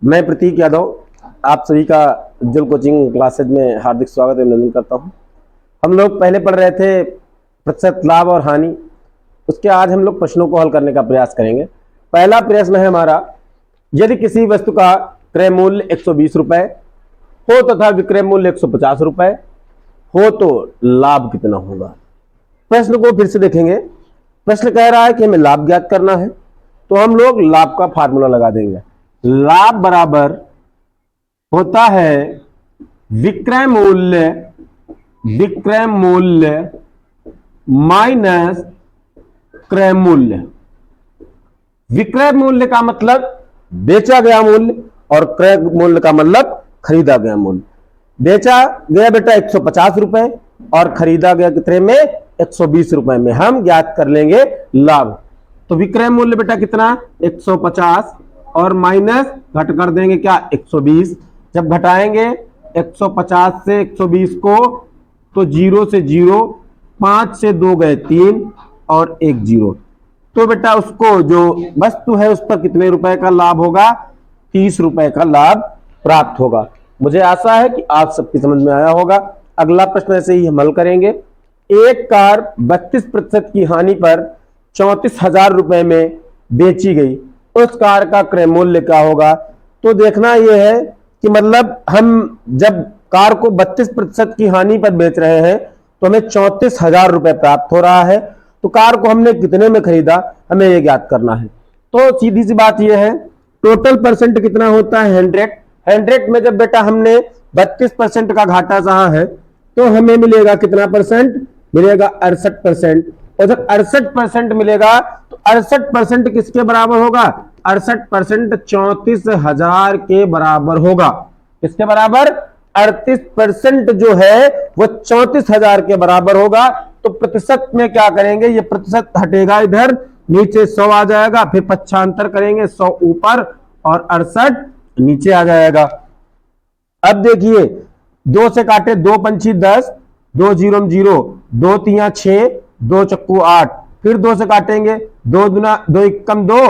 मैं प्रतीक यादव आप सभी का उज्जवल कोचिंग क्लासेज में हार्दिक स्वागत एवं अभिनंदन करता हूं। हम लोग पहले पढ़ रहे थे प्रतिशत लाभ और हानि। उसके आज हम लोग प्रश्नों को हल करने का प्रयास करेंगे। पहला प्रश्न है हमारा, यदि किसी वस्तु का क्रय मूल्य 120 रुपए हो तथा विक्रय मूल्य 150 रुपए हो तो लाभ कितना होगा। प्रश्न को फिर से देखेंगे। प्रश्न कह रहा है कि हमें लाभ ज्ञात करना है, तो हम लोग लाभ का फार्मूला लगा देंगे। लाभ बराबर होता है विक्रय मूल्य माइनस क्रय मूल्य। विक्रय मूल्य का मतलब बेचा गया मूल्य और क्रय मूल्य का मतलब खरीदा गया मूल्य। बेचा गया बेटा 150 रुपए और खरीदा गया कितने में, 120 रुपए में। हम ज्ञात कर लेंगे लाभ। तो विक्रय मूल्य बेटा कितना, 150 और माइनस घट कर देंगे क्या, 120। जब घटाएंगे 150 से 120 को तो 0 से 0, 5 से 2 गए 3 और 1 0। तो बेटा उसको जो वस्तु है उस पर कितने रुपए का लाभ होगा, 30 रुपए का लाभ प्राप्त होगा। मुझे आशा है कि आप सबकी समझ में आया होगा। अगला प्रश्न ऐसे ही हम हल करेंगे। एक कार 32% की हानि पर 34,000 रुपए में बेची गई, उस कार का क्रय मूल्य क्या होगा। तो देखना यह है कि मतलब हम जब कार को 32% की हानि पर बेच रहे हैं तो हमें 34,000 रुपए प्राप्त हो रहा है। तो कार को हमने कितने में खरीदा, हमें यह ज्ञात करना है। तो सीधी सी बात यह है, टोटल परसेंट कितना होता है, 100 में जब बेटा हमने 32% का घाटा सहा है तो हमें मिलेगा कितना परसेंट, मिलेगा 68%। और जब 68% मिलेगा तो 68% किसके बराबर होगा, 68% 34,000 के बराबर होगा। किसके बराबर, 38% जो है वो 34,000 के बराबर होगा। तो प्रतिशत में क्या करेंगे, ये प्रतिशत हटेगा, इधर नीचे 100 आ जाएगा, फिर पक्षांतर करेंगे, 100 ऊपर और 68 नीचे आ जाएगा। अब देखिए, 2 से काटे 2 पंछी 10, 2 जीरो 0, 2 तिया 6, 2 चक्कू 8, फिर 2 से काटेंगे, 2 दुना 2 इक्कम 2,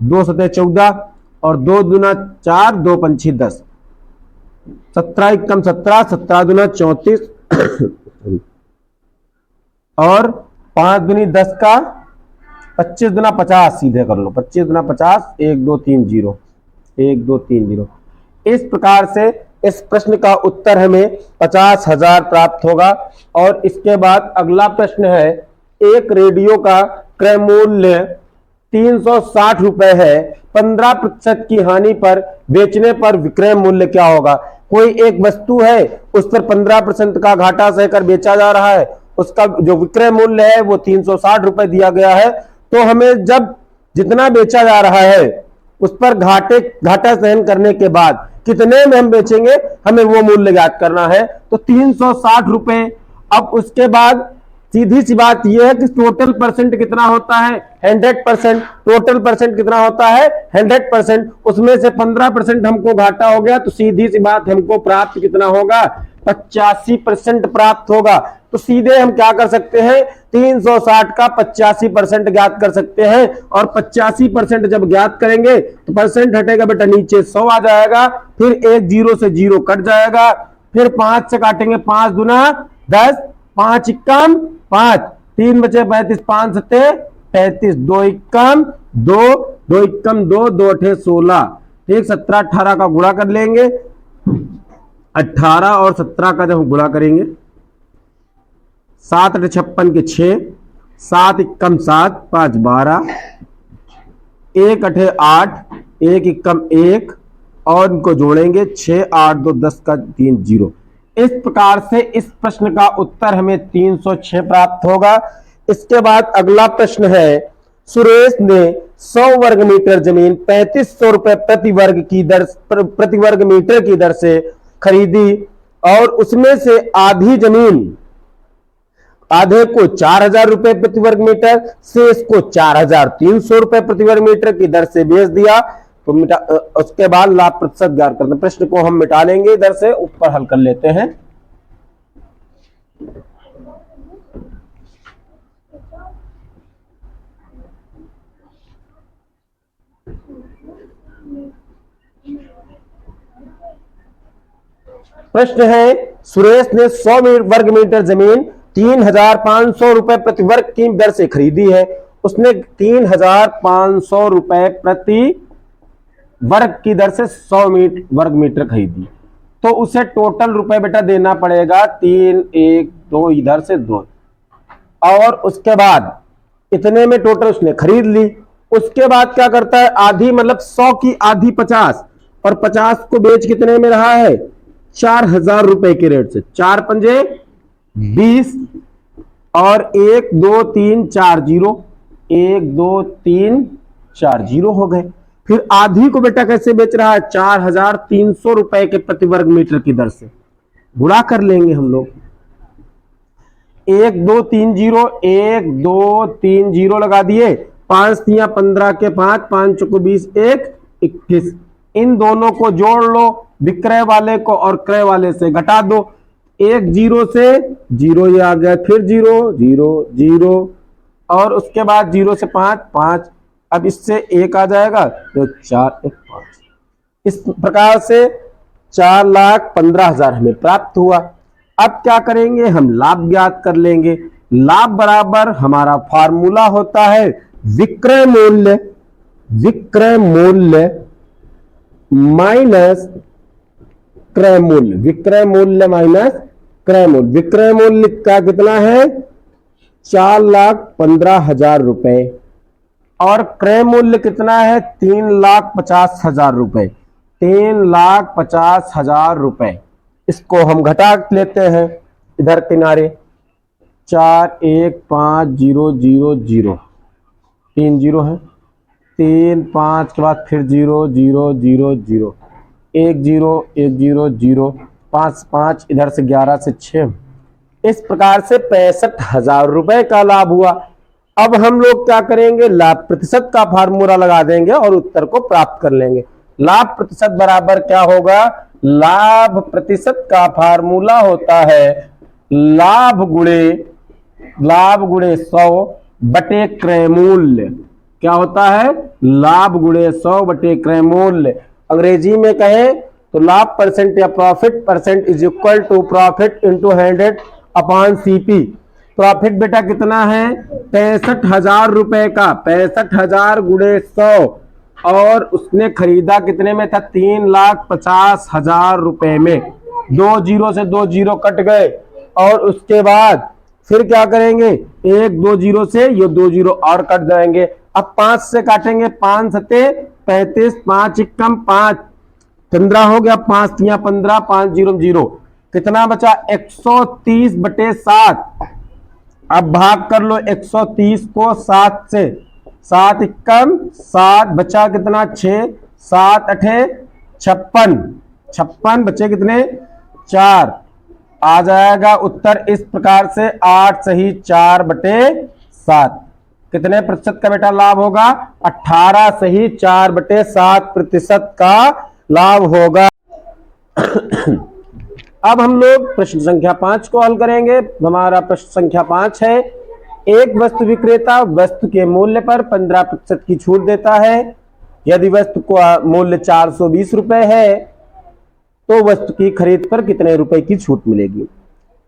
2 सतह 14 और 2 दुना 4, 2 पंछी 10, 17 इक्कम 17, 17 दुना 34 और 5 दुनी 10 का 25 दुना 50, सीधे कर लो, 25 दुना 50, 1 2 3 0, 1 2 3 0। इस प्रकार से इस प्रश्न का उत्तर हमें 50,000 प्राप्त होगा। और इसके बाद अगला प्रश्न है, एक रेडियो का क्रय मूल्य 360 रुपए है, 15% की हानि पर बेचने पर विक्रय मूल्य क्या होगा। कोई एक वस्तु है, उस पर 15% का घाटा सहकर बेचा जा रहा है, उसका जो विक्रय मूल्य है वो 360 रुपए दिया गया है। तो हमें जब जितना बेचा जा रहा है उस पर घाटा सहन करने के बाद कितने में हम बेचेंगे, हमें वो मूल्य ज्ञात करना है। तो 360 रुपए। अब उसके बाद सीधी सी बात यह है कि टोटल परसेंट कितना होता है, 100%। टोटल परसेंट कितना होता है, 100%। उसमें से 15% हमको घाटा हो गया, तो सीधी सी बात हमको प्राप्त कितना होगा, 85% प्राप्त होगा। तो सीधे हम क्या कर सकते हैं, 360 का 85% ज्ञात कर सकते हैं। और 85% जब ज्ञात करेंगे तो परसेंट हटेगा बेटा, नीचे 100 आ जाएगा, फिर एक 0 से 0 कट जाएगा, फिर 5 से काटेंगे, 5 दुना 10, 5 इक्कम 5, 3 बचे 35, 5 सत्ते 35, 2 इक्कम 2, 2 इक्कम 2, 2 अठे 16, ठीक, 17 18 का गुणा कर लेंगे। 18 और 17 का जब हम गुणा करेंगे, 7 अठे 56 के 6, 7 इक्कम 7, 5 12, 1 अठे 8, 1 इक्कम 1 और इनको जोड़ेंगे, 6 8 2 10 का 3 0। इस प्रकार से इस प्रश्न का उत्तर हमें 306 प्राप्त होगा। इसके बाद अगला प्रश्न है, सुरेश ने 100 वर्ग मीटर जमीन 3500 रुपए प्रति वर्ग मीटर की दर से खरीदी और उसमें से आधे को 4,000 रुपए प्रति वर्ग मीटर, शेष को 4,300 रुपए प्रति वर्ग मीटर की दर से बेच दिया। तो उसके बाद लाभ प्रतिशत ज्ञात करते हैं। प्रश्न को हम मिटा लेंगे, इधर से ऊपर हल कर लेते हैं। प्रश्न है, सुरेश ने 100 वर्ग मीटर जमीन 3,500 रुपए प्रति वर्ग की दर से खरीदी है। उसने 3,500 रुपए प्रति वर्ग की दर से 100 वर्ग मीटर खरीदी, तो उसे टोटल रुपए बेटा देना पड़ेगा 3, 1, 2, इधर से 2, और उसके बाद इतने में टोटल उसने खरीद ली। उसके बाद क्या करता है, आधी मतलब 100 की आधी 50, और 50 को बेच कितने में रहा है, 4,000 रुपए के रेट से। 4 पंजे 20, और 1, 2, 3, 4 जीरो, 1, 2, 3, 4 जीरो हो गए। फिर आधी को बेटा कैसे बेच रहा है, 4,300 रुपए के प्रति वर्ग मीटर की दर से। गुणा कर लेंगे हम लोग, 1, 2, 3 जीरो, 1, 2, 3 जीरो लगा दिए, 5 तिया 15 के 5, 5 को 20, 1, 21। इन दोनों को जोड़ लो, विक्रय वाले को और क्रय वाले से घटा दो। 1 जीरो से जीरो ये आ गया, फिर 0, 0, 0, और उसके बाद 0 से 5, 5, अब इससे 1 आ जाएगा तो 4, 1, 5। इस प्रकार से 4,15,000 हमें प्राप्त हुआ। अब क्या करेंगे, हम लाभ ज्ञात कर लेंगे। लाभ बराबर हमारा फार्मूला होता है विक्रय मूल्य, विक्रय मूल्य माइनस क्रय मूल्य, विक्रय मूल्य माइनस क्रय मूल्य। विक्रय मूल्य का कितना है, 4,15,000 रुपए, और क्रय मूल्य कितना है, 3,50,000 रुपए, 3,50,000 रुपए। इसको हम घटा लेते हैं इधर किनारे, 4, 1, 5, 0, 0, 0, 3 जीरो है, 3, 5 के बाद फिर 0, 0, 0, 0, 1 0, 1 0, 0, 5, 5, इधर से 11 से 6। इस प्रकार से 65,000 रुपए का लाभ हुआ। अब हम लोग क्या करेंगे, लाभ प्रतिशत का फार्मूला लगा देंगे और उत्तर को प्राप्त कर लेंगे। लाभ प्रतिशत बराबर क्या होगा, लाभ प्रतिशत का फार्मूला होता है लाभ गुणे 100 बटे क्रय मूल्य। क्या होता है, लाभ गुणे 100 बटे क्रय मूल्य। अंग्रेजी में कहें तो लाभ परसेंट या profit percent is equal to profit into 100 upon CP. Profit बेटा कितना है, 65,000 रुपए का, 65,000 गुणे 100, और उसने खरीदा कितने में था, 3,50,000 रुपए में। 2 जीरो से 2 जीरो कट गए, और उसके बाद फिर क्या करेंगे, 1, 2 जीरो से ये 2 जीरो और कट जाएंगे। अब 5 से काटेंगे, 5 सते 35, 5 एकम 5, 15 हो गया, 5 तिया 15, 5 जीरो 0, कितना बचा, 130 बटे 7। अब भाग कर लो 130 को 7 से, 7 एकम 7, बचा कितना 6, 7 अठे 56, 56 बचे कितने 4, आ जाएगा उत्तर इस प्रकार से 8 सही 4 बटे 7। कितने प्रतिशत का बेटा लाभ होगा, 18 सही 4 बटे 7 प्रतिशत का लाभ होगा। अब हम लोग प्रश्न संख्या 5 को हल करेंगे। हमारा प्रश्न संख्या 5 है, एक वस्तु विक्रेता वस्तु के मूल्य पर 15% की छूट देता है। यदि वस्तु का मूल्य 420 रुपए है तो वस्तु की खरीद पर कितने रुपए की छूट मिलेगी।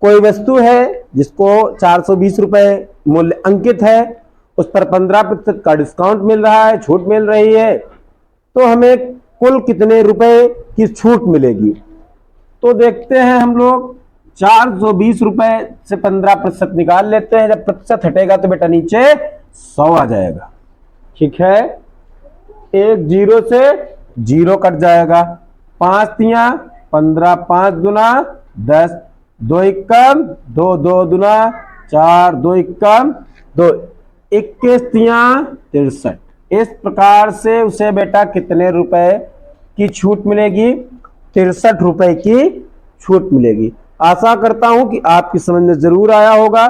कोई वस्तु है जिसको 420 रुपए मूल्य अंकित है, उस पर 15% का डिस्काउंट मिल रहा है, छूट मिल रही है, तो हमें कुल कितने रुपए की छूट मिलेगी। तो देखते हैं हम लोग, 420 रुपए से 15% निकाल लेते हैं। जब प्रतिशत हटेगा तो बेटा नीचे 100 आ जाएगा, ठीक है। 1 जीरो से 0 कट जाएगा, 5 तिया 15, 5 दुना 10, 2 एकम 2, 2 दुना 4, 2 एकम 2, 21 तिया 63। इस प्रकार से उसे बेटा कितने रुपए की छूट मिलेगी, 63 रुपए की छूट मिलेगी। आशा करता हूं कि आपकी समझ में जरूर आया होगा।